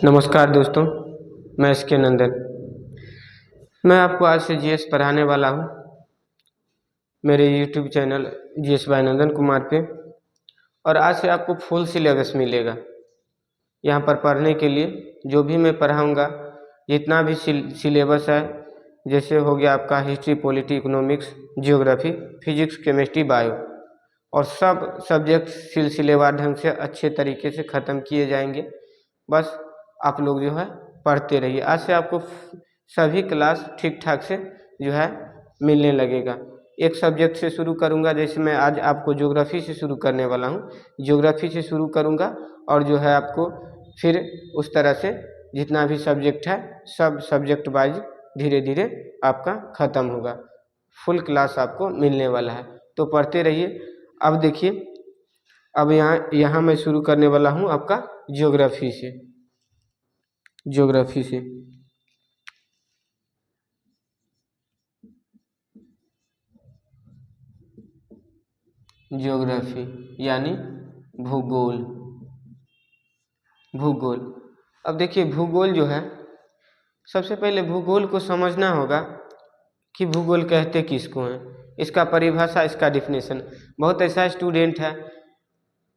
नमस्कार दोस्तों, मैं एस के नंदन। मैं आपको आज से जीएस पढ़ाने वाला हूँ मेरे यूट्यूब चैनल जीएस बाय नंदन कुमार पे। और आज से आपको फुल सिलेबस मिलेगा यहाँ पर पढ़ने के लिए। जो भी मैं पढ़ाऊँगा, जितना भी सिलेबस है, जैसे हो गया आपका history, polity, economics, geography, physics, chemistry, bio, और सब सब्जेक्ट सिलसिलेवार ढंग से अच्छे तरीके से ख़त्म किए जाएंगे। बस आप लोग जो है पढ़ते रहिए। आज से आपको सभी क्लास ठीक ठाक से जो है मिलने लगेगा। एक सब्जेक्ट से शुरू करूंगा, जैसे मैं आज आपको ज्योग्राफी से शुरू करने वाला हूं। ज्योग्राफी से शुरू करूंगा और जो है आपको फिर उस तरह से जितना भी सब्जेक्ट है सब सब्जेक्ट वाइज धीरे धीरे आपका ख़त्म होगा। फुल क्लास आपको मिलने वाला है, तो पढ़ते रहिए। अब देखिए, अब यहाँ मैं शुरू करने वाला हूँ आपका ज्योग्राफी से। ज्योग्राफी यानी भूगोल। अब देखिए, भूगोल जो है, सबसे पहले भूगोल को समझना होगा कि भूगोल कहते किसको हैं, इसका परिभाषा, इसका डिफिनेशन। बहुत ऐसा स्टूडेंट है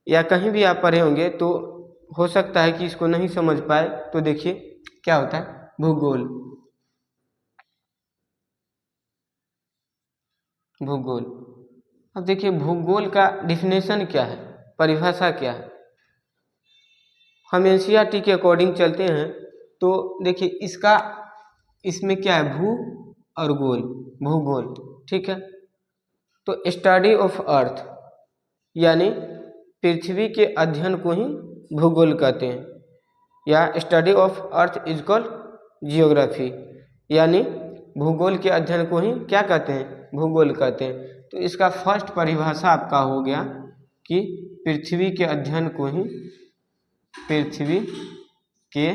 या कहीं भी आप पढ़े होंगे तो हो सकता है कि इसको नहीं समझ पाए। तो देखिए क्या होता है भूगोल। अब देखिए, भूगोल का डिफिनेशन क्या है, परिभाषा क्या है। हम एनसीईआरटी के अकॉर्डिंग चलते हैं तो देखिए इसमें क्या है, भू और गोल, भूगोल, ठीक है। तो स्टडी ऑफ अर्थ यानी पृथ्वी के अध्ययन को ही भूगोल कहते हैं, या study of earth is called geography, यानी भूगोल के अध्ययन को ही क्या कहते हैं, भूगोल कहते हैं। तो इसका फर्स्ट परिभाषा आपका हो गया कि पृथ्वी के अध्ययन को ही, पृथ्वी के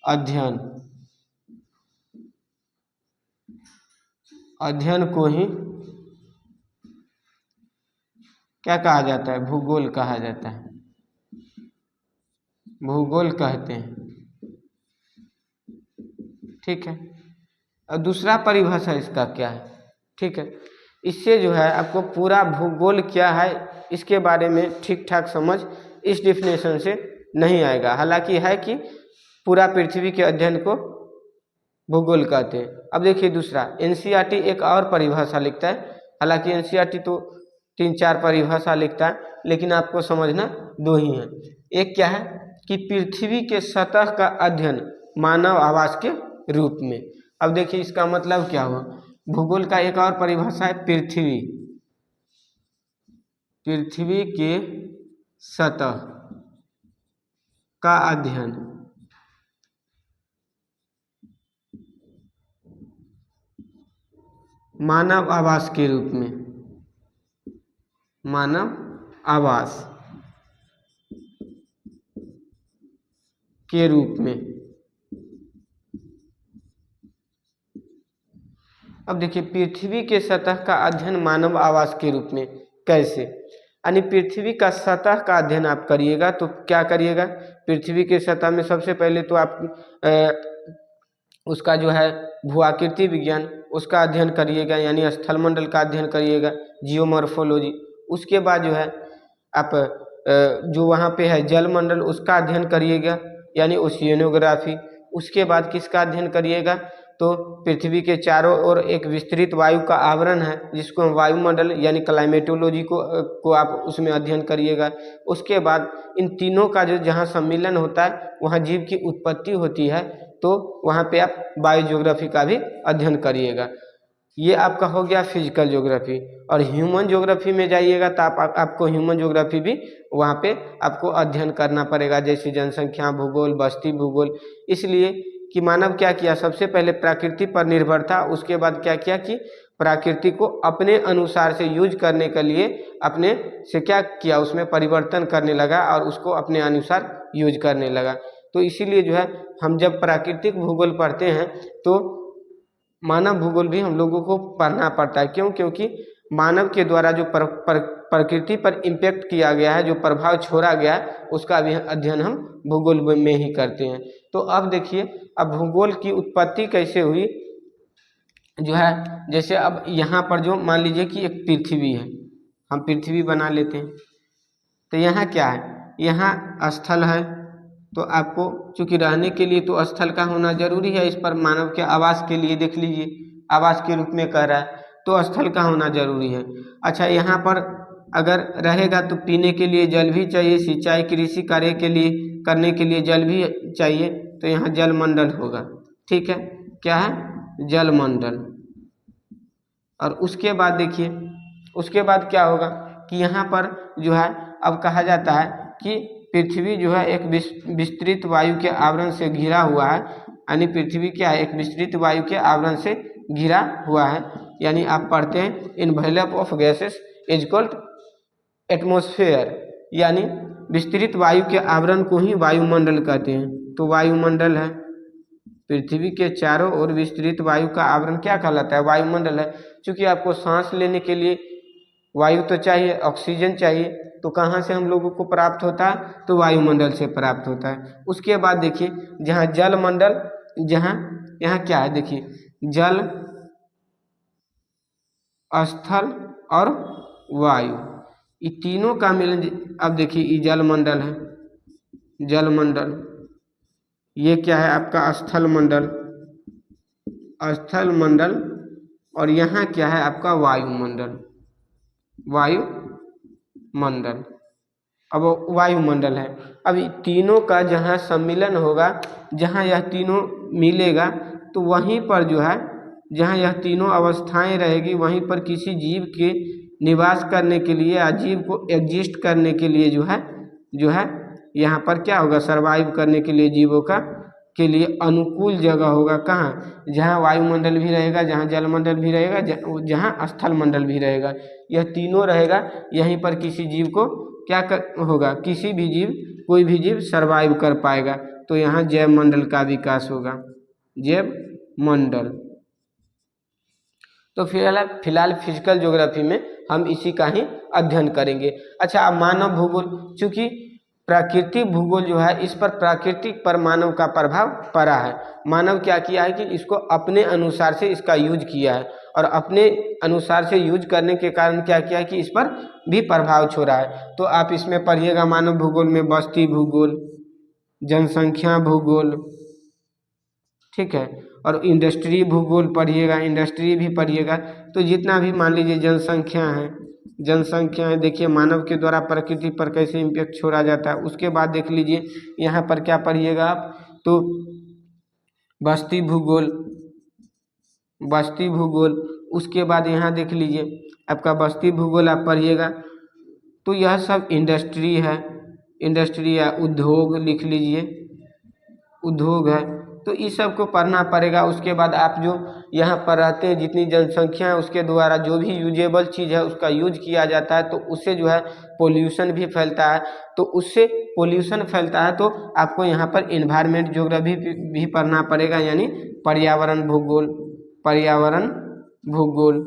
अध्ययन को ही क्या कहा जाता है, भूगोल कहा जाता है, भूगोल कहते हैं, ठीक है। और दूसरा परिभाषा इसका क्या है, ठीक है। इससे जो है आपको पूरा भूगोल क्या है इसके बारे में ठीक ठाक समझ इस डिफिनेशन से नहीं आएगा। हालांकि है कि पूरा पृथ्वी के अध्ययन को भूगोल कहते हैं। अब देखिए दूसरा, एनसीईआरटी एक और परिभाषा लिखता है। हालांकि एनसीईआरटी तो 3-4 परिभाषा लिखता है, लेकिन आपको समझना 2 ही है। एक क्या है कि पृथ्वी के सतह का अध्ययन मानव आवास के रूप में। अब देखिए इसका मतलब क्या हुआ, भूगोल का एक और परिभाषा है पृथ्वी के सतह का अध्ययन मानव आवास के रूप में, मानव आवास के रूप में। अब देखिए, पृथ्वी के सतह का अध्ययन मानव आवास के रूप में कैसे, यानी पृथ्वी का सतह का अध्ययन आप करिएगा तो क्या करिएगा, पृथ्वी के सतह में सबसे पहले तो आप उसका जो है भूआकृति विज्ञान, उसका अध्ययन करिएगा, यानी स्थलमंडल का अध्ययन करिएगा, जियोमॉर्फोलॉजी। उसके बाद जो है आप जो वहाँ पे है जलमंडल, उसका अध्ययन करिएगा, यानी ओशियनोग्राफी। उसके बाद किसका अध्ययन करिएगा, तो पृथ्वी के चारों ओर एक विस्तृत वायु का आवरण है जिसको हम वायुमंडल यानी क्लाइमेटोलॉजी को आप उसमें अध्ययन करिएगा। उसके बाद इन तीनों का जो जहाँ सम्मिलन होता है वहाँ जीव की उत्पत्ति होती है, तो वहाँ पे आप बायोज्योग्राफी का भी अध्ययन करिएगा। ये आपका हो गया फिजिकल ज्योग्राफी। और ह्यूमन ज्योग्राफी में जाइएगा तो आपको ह्यूमन ज्योग्राफी भी वहाँ पे आपको अध्ययन करना पड़ेगा, जैसे जनसंख्या भूगोल, बस्ती भूगोल। इसलिए कि मानव क्या किया, सबसे पहले प्रकृति पर निर्भर था, उसके बाद क्या किया कि प्रकृति को अपने अनुसार से यूज करने के लिए अपने से क्या किया, उसमें परिवर्तन करने लगा और उसको अपने अनुसार यूज करने लगा। तो इसीलिए जो है हम जब प्राकृतिक भूगोल पढ़ते हैं तो मानव भूगोल भी हम लोगों को पढ़ना पड़ता है। क्यों? क्योंकि मानव के द्वारा जो प्रकृति पर इम्पेक्ट किया गया है, जो प्रभाव छोड़ा गया है, उसका भी अध्ययन हम भूगोल में ही करते हैं। तो अब देखिए, अब भूगोल की उत्पत्ति कैसे हुई जो है, जैसे अब यहाँ पर जो मान लीजिए कि एक पृथ्वी है, हम पृथ्वी बना लेते हैं। तो यहाँ क्या है, यहाँ स्थल है, तो आपको चूंकि रहने के लिए तो स्थल का होना जरूरी है, इस पर मानव के आवास के लिए देख लीजिए, आवास के रूप में कह रहा है, तो स्थल का होना जरूरी है। अच्छा, यहाँ पर अगर रहेगा तो पीने के लिए जल भी चाहिए, सिंचाई कृषि कार्य के लिए करने के लिए जल भी चाहिए, तो यहाँ जलमंडल होगा। ठीक है, क्या है, जलमंडल। और उसके बाद देखिए, उसके बाद क्या होगा कि यहाँ पर जो है अब कहा जाता है कि पृथ्वी जो है एक विस्तृत वायु के आवरण से घिरा हुआ है, यानी पृथ्वी क्या है, एक विस्तृत वायु के आवरण से घिरा हुआ है। यानी आप पढ़ते हैं envelope of gases is called atmosphere, यानी विस्तृत वायु के आवरण को ही वायुमंडल कहते हैं। तो वायुमंडल है, पृथ्वी के चारों ओर विस्तृत वायु का आवरण क्या कहलाता है, वायुमंडल है। क्योंकि आपको सांस लेने के लिए वायु तो चाहिए, ऑक्सीजन चाहिए, तो कहाँ से हम लोगों को प्राप्त होता है, तो वायुमंडल से प्राप्त होता है। उसके बाद देखिए, जहाँ जलमंडल, जहाँ यहाँ क्या है, देखिए जल, स्थल और वायु, ये तीनों का मिलन। अब देखिए ये जलमंडल है, जलमंडल, ये क्या है आपका स्थल मंडल, स्थल मंडल, और यहाँ क्या है आपका वायुमंडल, वायुमंडल। अब वायुमंडल है, अब तीनों का जहाँ सम्मिलन होगा, जहाँ यह तीनों मिलेगा, तो वहीं पर जो है, जहाँ यह तीनों अवस्थाएं रहेगी, वहीं पर किसी जीव के निवास करने के लिए या जीव को एग्जिस्ट करने के लिए जो है यहाँ पर क्या होगा, सरवाइव करने के लिए जीवों का के लिए अनुकूल जगह होगा। कहाँ, जहाँ वायुमंडल भी रहेगा, जहाँ जलमंडल भी रहेगा, जहाँ स्थल मंडल भी रहेगा, यह तीनों रहेगा, यहीं पर किसी जीव को क्या होगा, किसी भी जीव, कोई भी जीव सरवाइव कर पाएगा। तो यहाँ जैव मंडल का विकास होगा, जैव मंडल। तो फिलहाल फिजिकल ज्योग्राफी में हम इसी का ही अध्ययन करेंगे। अच्छा, अब मानव भूगोल, चूंकि प्राकृतिक भूगोल जो है, इस पर प्राकृतिक पर मानव का प्रभाव पड़ा है। मानव क्या किया है कि इसको अपने अनुसार से इसका यूज किया है, और अपने अनुसार से यूज करने के कारण क्या किया है कि इस पर भी प्रभाव छोड़ा है। तो आप इसमें पढ़िएगा मानव भूगोल में बस्ती भूगोल, जनसंख्या भूगोल, ठीक है, और इंडस्ट्री भूगोल पढ़िएगा, इंडस्ट्री भी पढ़िएगा। तो जितना भी मान लीजिए जनसंख्या है, जनसंख्या है, देखिए मानव के द्वारा प्रकृति पर कैसे इम्पैक्ट छोड़ा जाता है। उसके बाद देख लीजिए यहाँ पर क्या पढ़िएगा आप, तो बस्ती भूगोल, बस्ती भूगोल। उसके बाद यहाँ देख लीजिए आपका बस्ती भूगोल आप पढ़िएगा, तो यह सब इंडस्ट्री है, इंडस्ट्री या उद्योग लिख लीजिए, उद्योग है, तो इस सब को पढ़ना पड़ेगा। उसके बाद आप जो यहाँ पर रहते हैं, जितनी जनसंख्या है, उसके द्वारा जो भी यूजेबल चीज़ है उसका यूज किया जाता है, तो उससे जो है पोल्यूशन भी फैलता है। तो उससे पोल्यूशन फैलता है, तो आपको यहाँ पर इन्वायरमेंट ज्योग्राफी भी पढ़ना पड़ेगा, यानी पर्यावरण भूगोल, पर्यावरण भूगोल।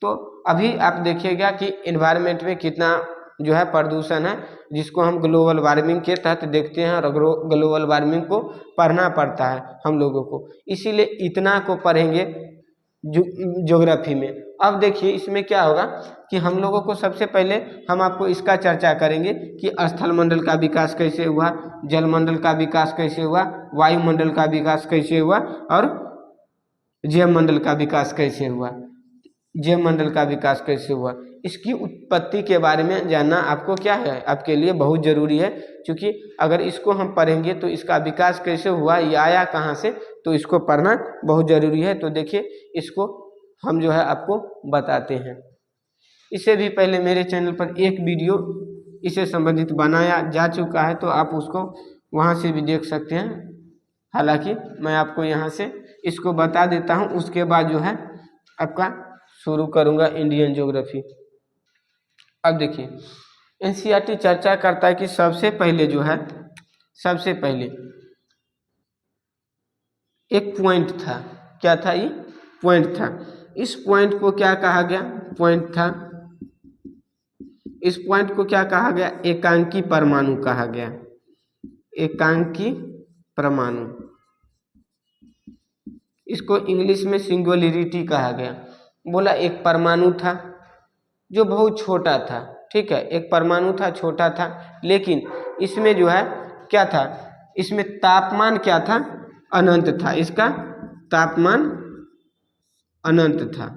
तो अभी आप देखिएगा कि इन्वायरमेंट में कितना जो है प्रदूषण है, जिसको हम ग्लोबल वार्मिंग के तहत देखते हैं, और ग्लोबल वार्मिंग को पढ़ना पड़ता है हम लोगों को, इसीलिए इतना को पढ़ेंगे ज्योग्राफी में। अब देखिए इसमें क्या होगा कि हम लोगों को सबसे पहले हम आपको इसका चर्चा करेंगे कि स्थल मंडल का विकास कैसे हुआ, जलमंडल का विकास कैसे हुआ, वायुमंडल का विकास कैसे हुआ, और जैव मंडल का विकास कैसे हुआ, जैव मंडल का विकास कैसे हुआ। इसकी उत्पत्ति के बारे में जानना आपको क्या है, आपके लिए बहुत ज़रूरी है, क्योंकि अगर इसको हम पढ़ेंगे तो इसका विकास कैसे हुआ, ये आया कहाँ से, तो इसको पढ़ना बहुत ज़रूरी है। तो देखिए इसको हम जो है आपको बताते हैं। इससे भी पहले मेरे चैनल पर एक वीडियो इससे संबंधित बनाया जा चुका है, तो आप उसको वहाँ से भी देख सकते हैं। हालांकि मैं आपको यहाँ से इसको बता देता हूँ, उसके बाद जो है आपका शुरू करूँगा इंडियन ज्योग्राफी। अब देखिए एनसीईआरटी चर्चा करता है कि सबसे पहले जो है, सबसे पहले एक पॉइंट था, क्या था ये, पॉइंट था। इस पॉइंट को क्या कहा गया, पॉइंट था इस पॉइंट को क्या कहा गया? एकांकी परमाणु कहा गया। एकांकी परमाणु, इसको इंग्लिश में सिंगुलरिटी कहा गया। बोला एक परमाणु था जो बहुत छोटा था, ठीक है, एक परमाणु था, छोटा था, लेकिन इसमें जो है क्या था? इसमें तापमान क्या था? अनंत था। इसका तापमान अनंत था,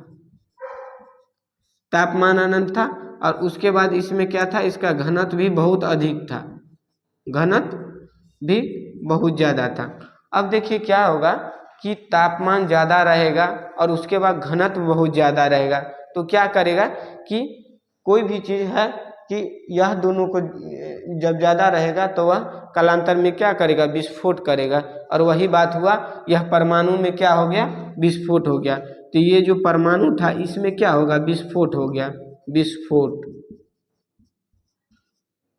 तापमान अनंत था। और उसके बाद इसमें क्या था? इसका घनत्व भी बहुत अधिक था, घनत्व भी बहुत ज़्यादा था। अब देखिए क्या होगा कि तापमान ज़्यादा रहेगा और उसके बाद घनत्व बहुत ज़्यादा रहेगा, तो क्या करेगा कि कोई भी चीज़ है कि यह दोनों को जब ज़्यादा रहेगा तो वह कालांतर में क्या करेगा? विस्फोट करेगा। और वही बात हुआ, यह परमाणु में क्या हो गया? विस्फोट हो गया। तो ये जो परमाणु था इसमें क्या होगा? विस्फोट हो गया, विस्फोट,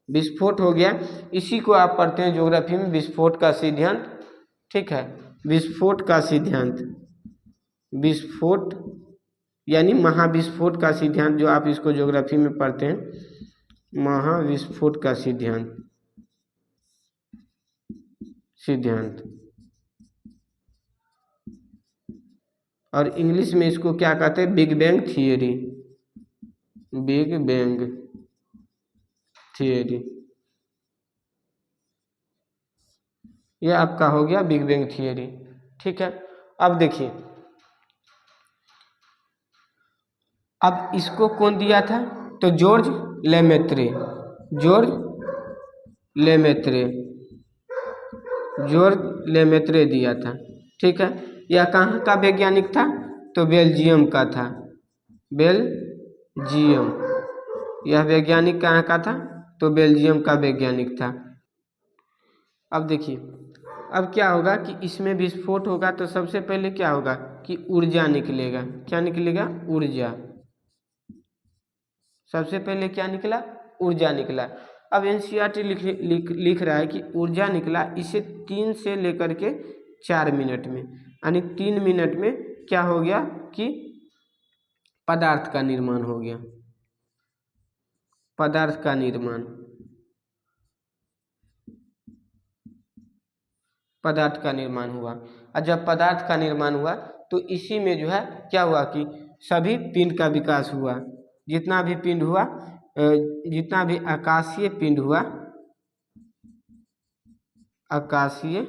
विस्फोट हो गया। इसी को आप पढ़ते हैं ज्योग्राफी में, विस्फोट का सिद्धांत, ठीक है, विस्फोट का सिद्धांत, विस्फोट यानी महाविस्फोट का सिद्धांत, जो आप इसको ज्योग्राफी में पढ़ते हैं, महाविस्फोट का सिद्धांत, सिद्धांत। और इंग्लिश में इसको क्या कहते हैं? Big bang theory, big bang theory. यह आपका हो गया बिग बैंग थियरी, ठीक है। अब देखिए, अब इसको कौन दिया था? तो George Lemaître, George Lemaître, George Lemaître दिया था, ठीक है। यह कहाँ का वैज्ञानिक था? तो बेल्जियम का था, बेल्जियम। यह वैज्ञानिक कहाँ का था? तो बेल्जियम का वैज्ञानिक था। अब देखिए, अब क्या होगा कि इसमें विस्फोट होगा तो सबसे पहले क्या होगा कि ऊर्जा निकलेगा। क्या निकलेगा? ऊर्जा। सबसे पहले क्या निकला? ऊर्जा निकला। अब एनसीईआरटी लिख रहा है कि ऊर्जा निकला, इसे 3 से लेकर के 4 मिनट में, यानी 3 मिनट में क्या हो गया कि पदार्थ का निर्माण हो गया, पदार्थ का निर्माण, पदार्थ का निर्माण हुआ। और जब पदार्थ का निर्माण हुआ तो इसी में जो है क्या हुआ कि सभी पिंड का विकास हुआ। जितना भी पिंड हुआ, जितना भी आकाशीय पिंड हुआ, आकाशीय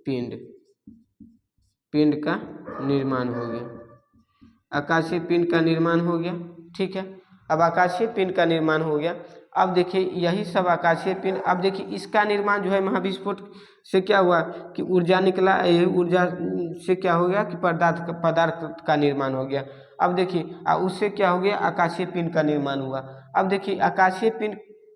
पिंड, पिंड का निर्माण हो गया, आकाशीय पिंड का निर्माण हो गया, ठीक है। अब आकाशीय पिंड का निर्माण हो गया। अब देखिए यही सब आकाशीय पिंड, अब देखिए इसका निर्माण जो है महाविस्फोट से क्या हुआ कि ऊर्जा निकला, यही ऊर्जा से क्या हो गया कि पदार्थ का निर्माण हो गया। अब देखिए उससे क्या हो गया? आकाशीय पिंड का निर्माण हुआ। अब देखिए आकाशीय पिंड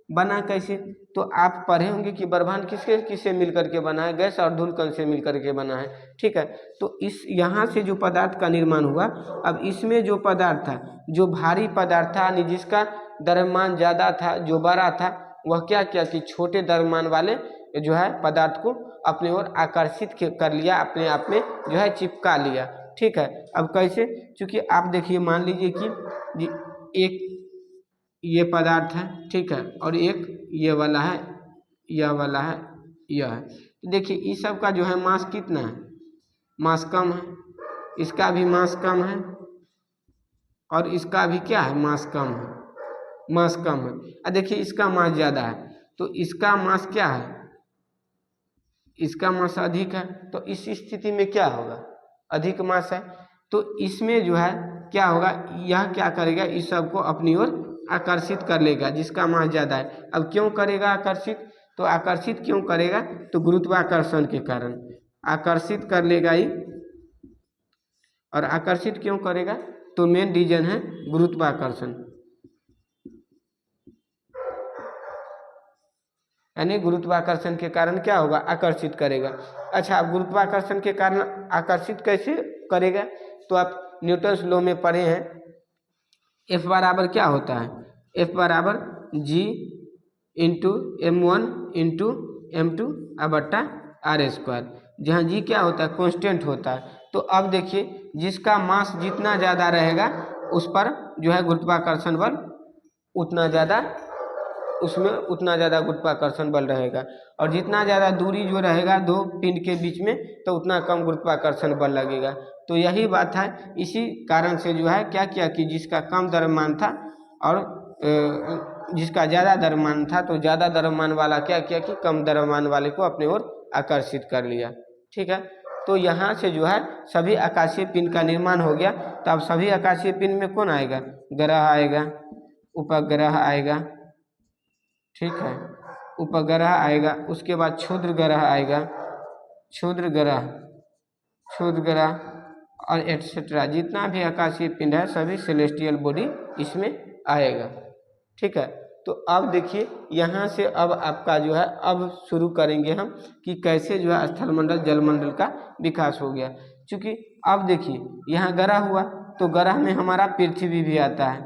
बना कैसे? तो आप पढ़े होंगे कि ब्रह्मांड किसके किससे मिलकर के बना है? गैस और धूल कण से मिलकर के बना है, ठीक है। तो इस यहाँ से जो पदार्थ का निर्माण हुआ, अब इसमें जो पदार्थ था, जो भारी पदार्थ था, यानी जिसका द्रव्यमान ज़्यादा था, जो बड़ा था, वह क्या किया कि छोटे द्रव्यमान वाले जो है पदार्थ को अपनी ओर आकर्षित कर लिया, अपने आप में जो है चिपका लिया, ठीक है। अब कैसे? क्योंकि आप देखिए, मान लीजिए कि एक ये पदार्थ है, ठीक है, और एक ये वाला है, यह वाला है, यह है। तो देखिए इस सब का जो है मास कितना है? मास कम है। इसका भी मास कम है और इसका भी क्या है? मास कम है, मास कम है। और देखिए इसका मास ज़्यादा है, तो इसका मास क्या है? इसका मास अधिक है। तो इस स्थिति में क्या होगा? अधिक मास है, तो इसमें जो है क्या होगा? यह क्या करेगा? इस सब को अपनी ओर आकर्षित कर लेगा, जिसका मास ज़्यादा है। अब क्यों करेगा आकर्षित? तो आकर्षित क्यों करेगा? तो गुरुत्वाकर्षण के कारण आकर्षित कर लेगा ही। और आकर्षित क्यों करेगा? तो मेन रीजन है गुरुत्वाकर्षण, यानी गुरुत्वाकर्षण के कारण क्या होगा? आकर्षित करेगा। अच्छा, अब गुरुत्वाकर्षण के कारण आकर्षित कैसे करेगा? तो आप न्यूटन्स लॉ में पढ़े हैं, F बराबर क्या होता है? F बराबर G into M1 into M2 बट्टा R², जहाँ G क्या होता है? कांस्टेंट होता है। तो अब देखिए जिसका मास जितना ज़्यादा रहेगा उस पर जो है गुरुत्वाकर्षण बल उतना ज़्यादा उसमें उतना ज़्यादा गुरुत्वाकर्षण बल रहेगा, और जितना ज़्यादा दूरी जो रहेगा दो पिंड के बीच में तो उतना कम गुरुत्वाकर्षण बल लगेगा। तो यही बात है, इसी कारण से जो है क्या किया कि जिसका कम द्रव्यमान था और जिसका ज़्यादा द्रव्यमान था तो ज़्यादा द्रव्यमान वाला क्या किया कि कम द्रव्यमान वाले को अपने ओर आकर्षित कर लिया। ठीक है, तो यहाँ से जो है सभी आकाशीय पिंड का निर्माण हो गया। तो अब सभी आकाशीय पिंड में कौन आएगा? ग्रह आएगा, उपग्रह आएगा, ठीक है, उपग्रह आएगा, उसके बाद क्षुद्र ग्रह आएगा, क्षुद्र ग्रह, क्षुद्र ग्रह और एटसेट्रा, जितना भी आकाशीय पिंड है सभी सेलेस्टियल बॉडी इसमें आएगा। ठीक है, तो अब देखिए यहाँ से अब आपका जो है अब शुरू करेंगे हम कि कैसे जो है स्थलमंडल जलमंडल का विकास हो गया। क्योंकि अब देखिए यहाँ ग्रह हुआ तो ग्रह में हमारा पृथ्वी भी आता है,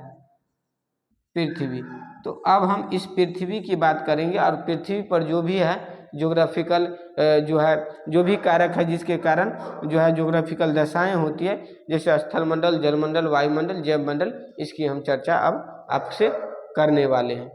पृथ्वी। तो अब हम इस पृथ्वी की बात करेंगे और पृथ्वी पर जो भी है ज्योग्राफिकल जो है जो भी कारक है जिसके कारण जो है ज्योग्राफिकल दशाएं होती है, जैसे स्थलमंडल, जलमंडल, वायुमंडल, जैवमंडल, इसकी हम चर्चा अब आपसे करने वाले हैं।